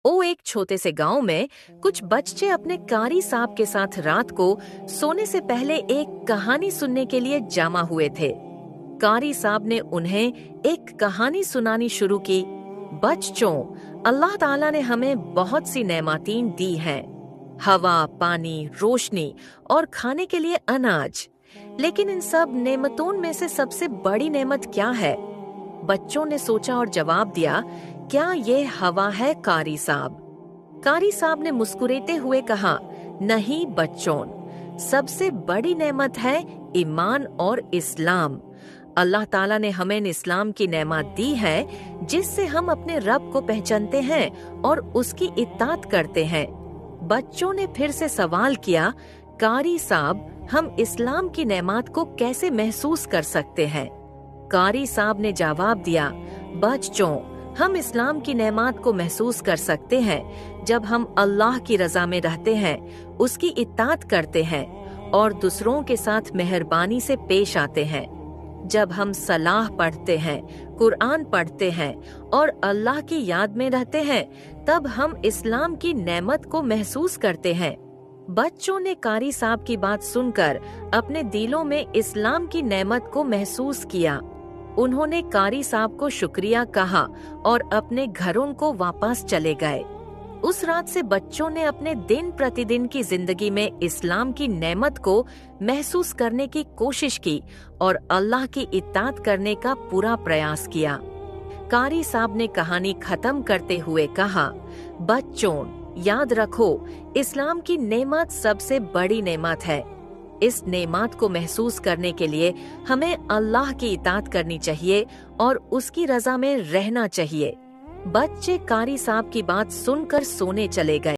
एक छोटे से गांव में कुछ बच्चे अपने कारी साहब के साथ रात को सोने से पहले एक कहानी सुनने के लिए जमा हुए थे। कारी साहब ने उन्हें एक कहानी सुनानी शुरू की। बच्चों, अल्लाह ताला ने हमें बहुत सी नेमतें दी हैं, हवा, पानी, रोशनी और खाने के लिए अनाज। लेकिन इन सब नेमतों में से सबसे बड़ी नेमत क्या है? बच्चों ने सोचा और जवाब दिया, क्या ये हवा है कारी साहब? कारी साहब ने मुस्कुराते हुए कहा, नहीं बच्चों, सबसे बड़ी नेमत है ईमान और इस्लाम। अल्लाह ताला ने हमें इस्लाम की नेमत दी है, जिससे हम अपने रब को पहचानते हैं और उसकी इत्तात करते हैं। बच्चों ने फिर से सवाल किया, कारी साहब, हम इस्लाम की नेमत को कैसे महसूस कर सकते हैं? कारी साहब ने जवाब दिया, बच्चों, हम इस्लाम की नेमत को महसूस कर सकते हैं जब हम अल्लाह की रजा में रहते हैं, उसकी इत्तात करते हैं और दूसरों के साथ मेहरबानी से पेश आते हैं। जब हम सलाह पढ़ते हैं, कुरान पढ़ते हैं और अल्लाह की याद में रहते हैं, तब हम इस्लाम की नेमत को महसूस करते हैं। बच्चों ने कारी साहब की बात सुनकर अपने दिलों में इस्लाम की नेमत को महसूस किया। उन्होंने कारी साहब को शुक्रिया कहा और अपने घरों को वापस चले गए। उस रात से बच्चों ने अपने दिन प्रतिदिन की जिंदगी में इस्लाम की नेमत को महसूस करने की कोशिश की और अल्लाह की इत्तात करने का पूरा प्रयास किया। कारी साहब ने कहानी खत्म करते हुए कहा, बच्चों, याद रखो, इस्लाम की नेमत सबसे बड़ी नेमत है। इस नेमत को महसूस करने के लिए हमें अल्लाह की इताअत करनी चाहिए और उसकी रजा में रहना चाहिए। बच्चे कारी साहब की बात सुनकर सोने चले गए।